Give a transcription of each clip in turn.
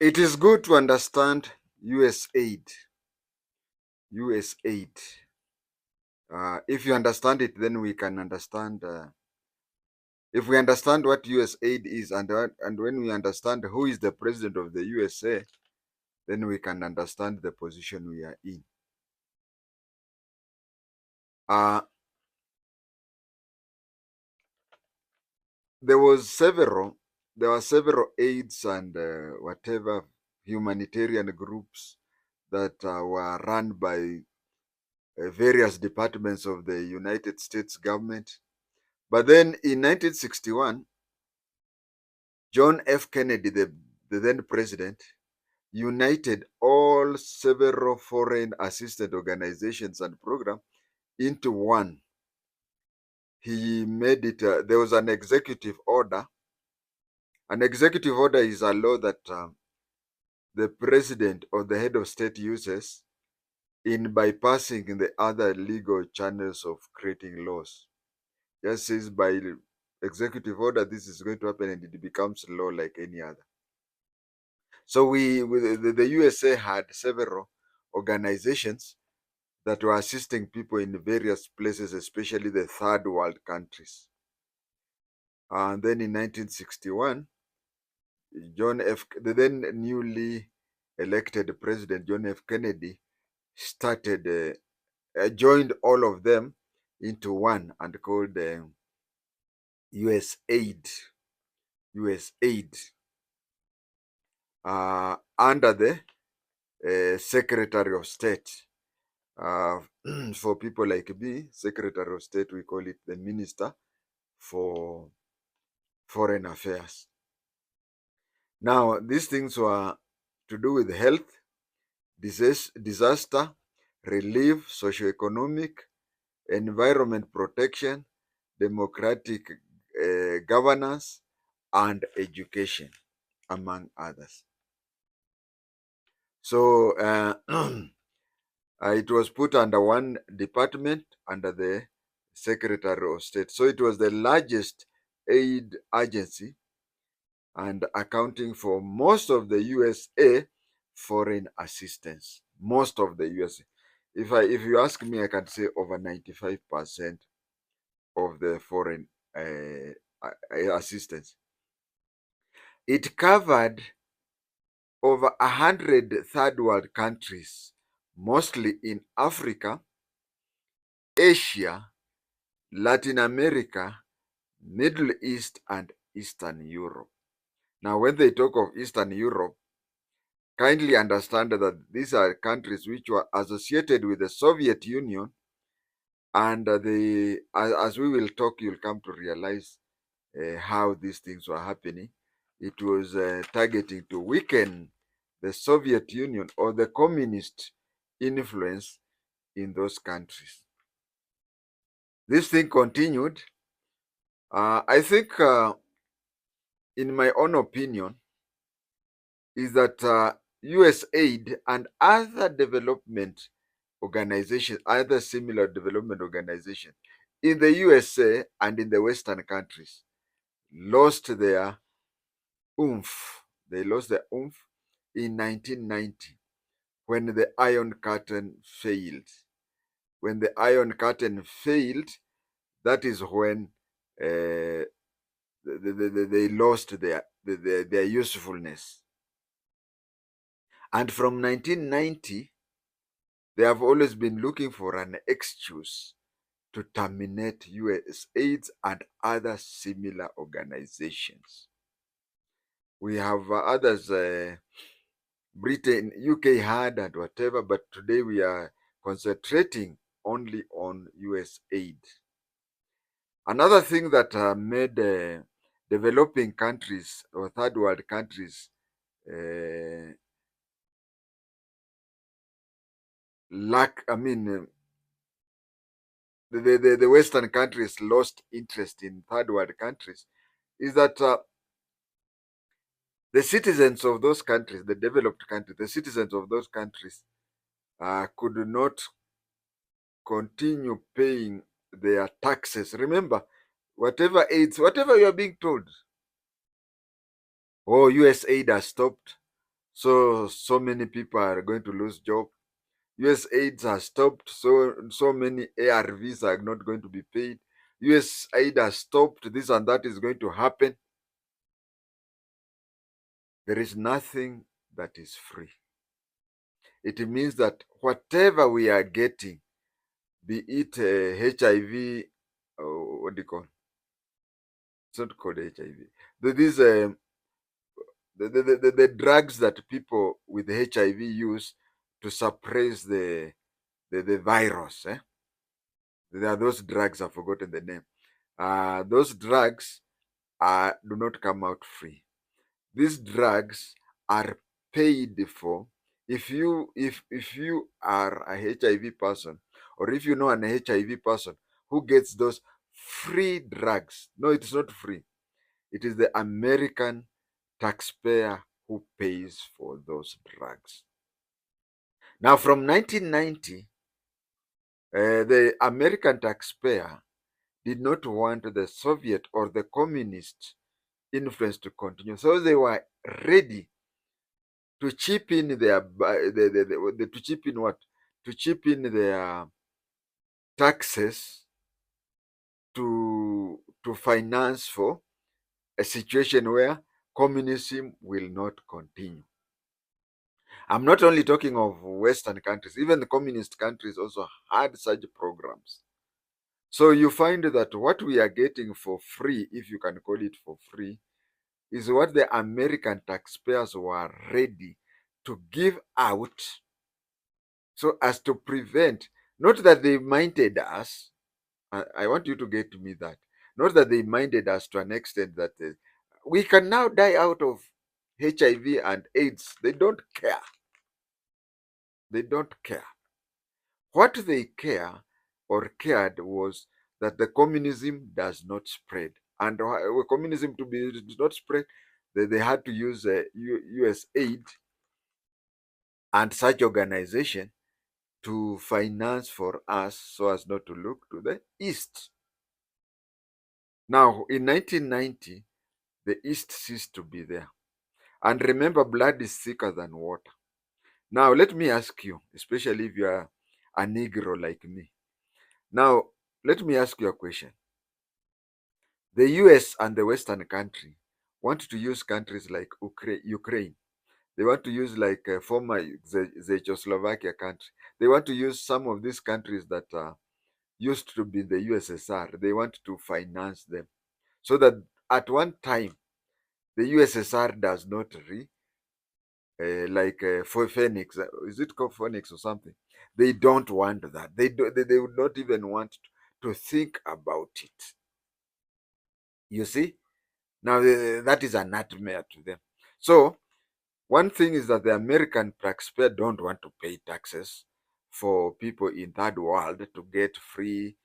It is good to understand USAID. USAID. If you understand it, then we can understand. If we understand what USAID is, and when we understand who is the president of the USA, then we can understand the position we are in. Uh, there were several aids and whatever humanitarian groups that were run by various departments of the United States government. But then in 1961, John F. Kennedy, the then president, united all several foreign assistance organizations and programs into one. He made it, there was an executive order. An executive order is a law that the president or the head of state uses in bypassing the other legal channels of creating laws. Just says by executive order, this is going to happen, and it becomes law like any other. So the USA had several organizations that were assisting people in various places, especially the third world countries. And then in 1961, the then newly elected president John F. Kennedy joined all of them into one and called USAID. USAID under the Secretary of State. For people like me, Secretary of State, we call it the Minister for Foreign Affairs. Now, these things were to do with health, disaster, relief, socioeconomic, environment protection, democratic governance, and education, among others. So it was put under one department under the Secretary of State. So it was the largest aid agency and accounting for most of the USA foreign assistance. Most of the USA. If you ask me, I can say over 95% of the foreign assistance. It covered over 100 third world countries, mostly in Africa, Asia, Latin America, Middle East, and Eastern Europe. Now, when they talk of Eastern Europe, kindly understand that these are countries which were associated with the Soviet Union, and as we will talk, you'll come to realize how these things were happening. It was targeting to weaken the Soviet Union or the communist influence in those countries. This thing continued. I think, in my own opinion, is that USAID and other development organizations, other similar development organizations in the USA and in the Western countries lost their oomph. They lost their oomph in 1990 when the Iron Curtain failed. When the Iron Curtain failed, that is when they lost their usefulness. And from 1990, they have always been looking for an excuse to terminate USAID and other similar organizations. We have others, Britain, UK had and whatever, but today we are concentrating only on USAID. Another thing that made developing countries or third world countries the Western countries lost interest in third world countries is that the citizens of those countries, the developed countries, the citizens of those countries could not continue paying their taxes. Remember, whatever you are being told, USAID has stopped So many people are going to lose job. USAID has stopped, so many ARVs are not going to be paid. USAID has stopped, this and that is going to happen. There is nothing that is free. It means that whatever we are getting, be it HIV, what do you call? It's not called HIV. These the drugs that people with HIV use to suppress the virus. There are those drugs, I've forgotten the name. Those drugs do not come out free. These drugs are paid for. If you are a HIV person, or if you know an HIV person who gets those free drugs, no, it's not free. It is the American taxpayer who pays for those drugs. Now, from 1990, the American taxpayer did not want the Soviet or the communist influence to continue, so they were ready to chip in their to chip in what to chip in their taxes to finance for a situation where communism will not continue. I'm not only talking of Western countries, even the communist countries also had such programs. So you find that what we are getting for free, if you can call it for free, is what the American taxpayers were ready to give out, so as to prevent, not that they minded us. I want you to get me that. Not that they minded us to an extent that we can now die out of HIV and AIDS. They don't care. They don't care. What they care or cared was that the communism does not spread. And communism to be does not spread, they had to use USAID and such organization to finance for us so as not to look to the East. Now, in 1990, the East ceased to be there. And remember, blood is thicker than water. Now, let me ask you, especially if you are a Negro like me. Now, let me ask you a question. The US and the Western country want to use countries like Ukraine. They want to use like former the Czechoslovakia country. They want to use some of these countries that used to be the USSR. They want to finance them so that at one time the USSR does not for Phoenix. Is it called Phoenix or something? They don't want that. They would not even want to think about it. You see? Now, that is a nightmare to them. So, one thing is that the American taxpayer don't want to pay taxes for people in third world to get free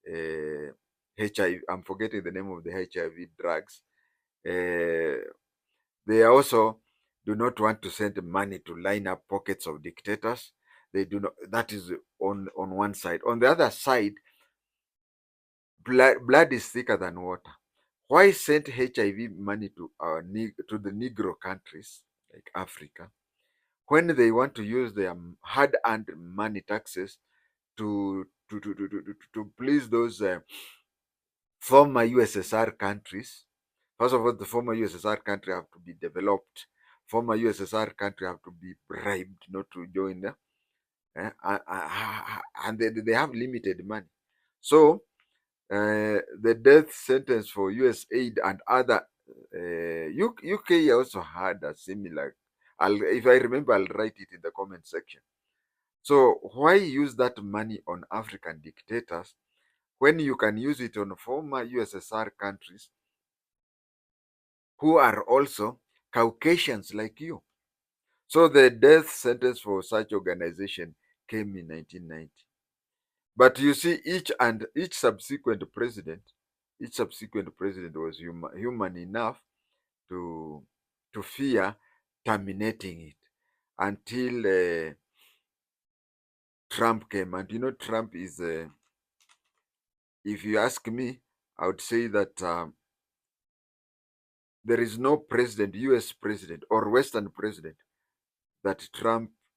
HIV. I'm forgetting the name of the HIV drugs. They also do not want to send money to line up pockets of dictators. They do not. That is on one side. On the other side, blood is thicker than water. Why send HIV money to the Negro countries like Africa when they want to use their hard-earned money taxes to please those former USSR countries? First of all, the former USSR country have to be developed. Former USSR country have to be bribed not to join them, and they have limited money. So the death sentence for USAID and other UK also had a similar. If I remember, I'll write it in the comment section. So why use that money on African dictators when you can use it on former USSR countries who are also Caucasians like you? So the death sentence for such organization came in 1990. But you see, each subsequent president was human enough to fear terminating it until Trump came. And you know, Trump is, if you ask me, I would say that there is no president, U.S. president or Western president that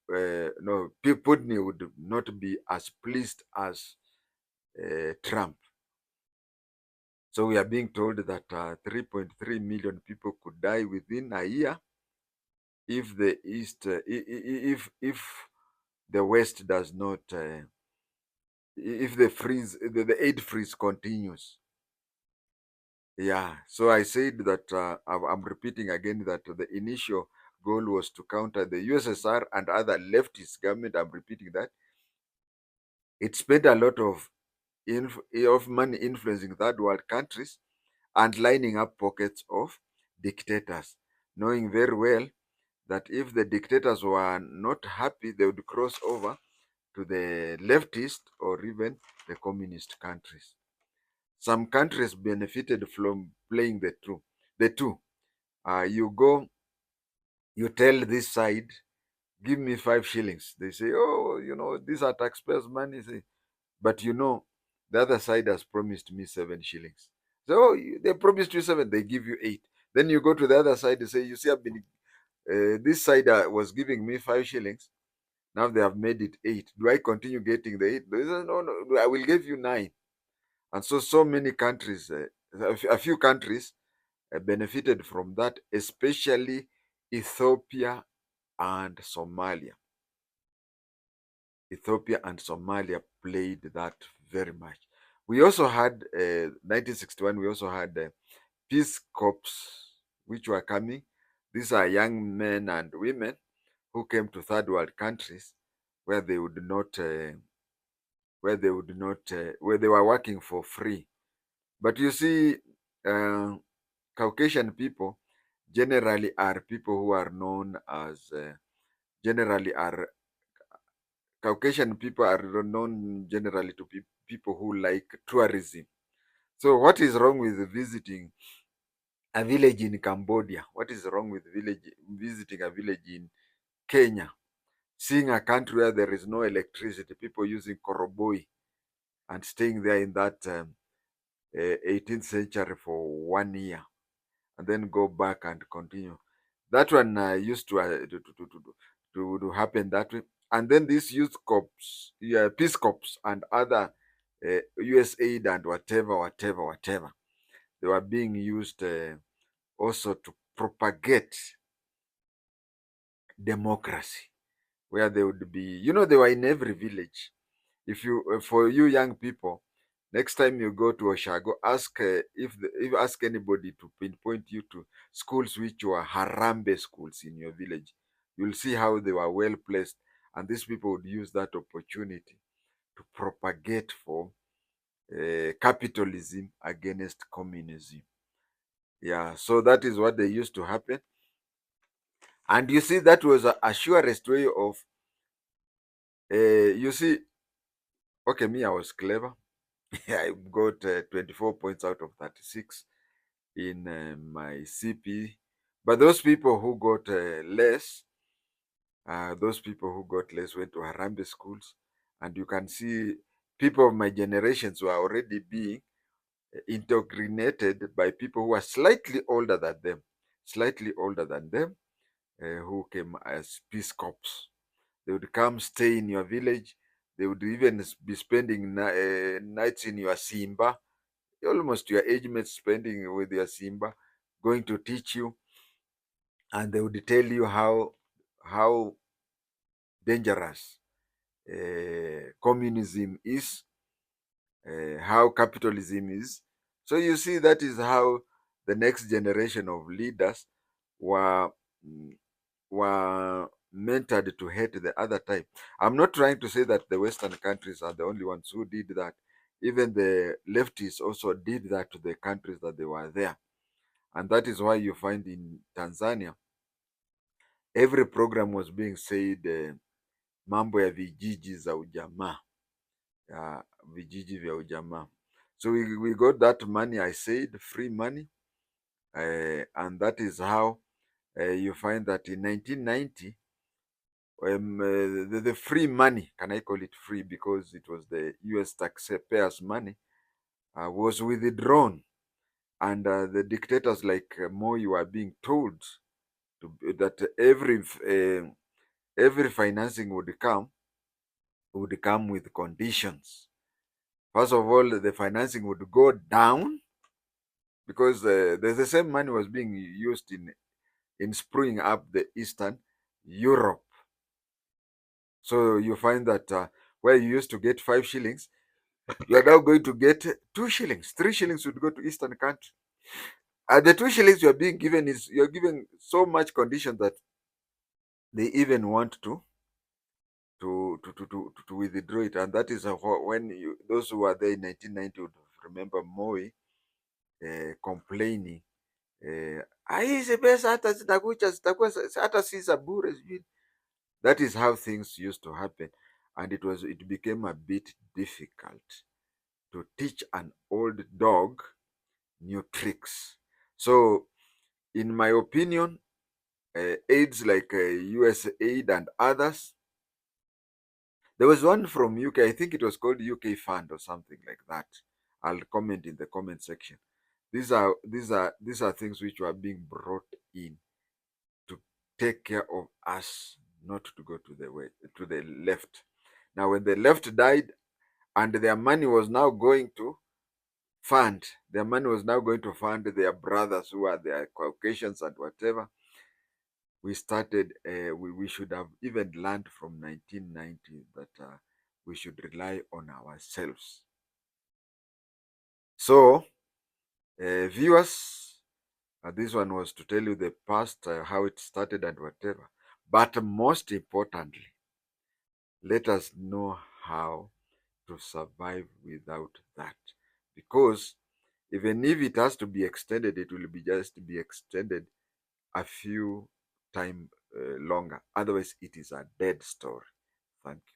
no, Putin would not be as pleased as Trump. So we are being told that 3.3 million people could die within a year if the East, if the West does not, if the aid freeze continues. Yeah, so I said that I'm repeating again that the initial goal was to counter the USSR and other leftist government. I'm repeating that. It spent a lot of money influencing third world countries and lining up pockets of dictators, knowing very well that if the dictators were not happy, they would cross over to the leftist or even the communist countries. Some countries benefited from playing the two. You go, you tell this side, give me 5 shillings. They say, oh, these are taxpayers' money. But the other side has promised me 7 shillings. So they promised you seven, they give you 8. Then you go to the other side and say, you see, this side was giving me 5 shillings. Now they have made it 8. Do I continue getting the 8? They say, no, no, I will give you 9. And so many countries, a few countries benefited from that, especially Ethiopia and Somalia. Ethiopia and Somalia played that very much. We also had 1961. We also had peace corps, which were coming. These are young men and women who came to third world countries where they would not, where they were working for free. But you see, uh, Caucasian people generally are people who are known as generally are Caucasian people are known generally to be people who like tourism. So what is wrong with visiting a village in Cambodia? What is wrong with visiting a village in Kenya? Seeing a country where there is no electricity, people using koroboi and staying there in that 18th century for 1 year, and then go back and continue. That one used to happen that way. And then these youth corps, yeah, peace corps, and other USAID and whatever, they were being used also to propagate democracy, where they would be, they were in every village. If you, for you young people, next time you go to Oshago, ask if ask anybody to pinpoint you to schools which were Harambe schools in your village. You'll see how they were well placed, and these people would use that opportunity to propagate for capitalism against communism. Yeah, so that is what they used to happen, and you see that was a surest way of. You see, okay, me, I was clever. I got 24 points out of 36 in my CP. But those people who got less went to Harambe schools. And you can see people of my generations were already being indoctrinated by people who are slightly older than them, who came as peace corps. They would come stay in your village. They would even be spending nights in your Simba, almost your age mates spending with your Simba, going to teach you, and they would tell you how dangerous communism is, how capitalism is. So you see, that is how the next generation of leaders were mm, were mentored to hate the other type. I'm not trying to say that the Western countries are the only ones who did that. Even the leftists also did that to the countries that they were there. And that is why you find in Tanzania, every program was being said, mambo ya vijiji za ujamaa, vijiji vya ujamaa. So we got that money, I said, free money. And that is how you find that in 1990, the free money, can I call it free because it was the US taxpayers' money, was withdrawn. And the dictators like Moi were being told that every financing would come with conditions. First of all, the financing would go down because the same money was being used in spruing up the Eastern Europe. So you find that where you used to get 5 shillings, you are now going to get 2 shillings. 3 shillings would go to Eastern country. And the 2 shillings you are being given you're given so much condition that they even want to withdraw it. And that is when those who were there in 1990 would remember Moi complaining, hizi pesa hata hata si za bure sijui. That is how things used to happen, and it became a bit difficult to teach an old dog new tricks. So in my opinion, aids like USAID and others, there was one from UK, I think it was called UK Fund or something like that. I'll comment in the comment section. These are things which were being brought in to take care of us, not to go to the left. Now, when the left died, and their money was now going to their money was now going to fund their brothers who are their Caucasians and whatever. We started. We should have even learned from 1990 that we should rely on ourselves. So, viewers, this one was to tell you the past, how it started and whatever. But most importantly, let us know how to survive without that. Because even if it has to be extended, it will be just be extended a few time longer. Otherwise, it is a dead story. Thank you.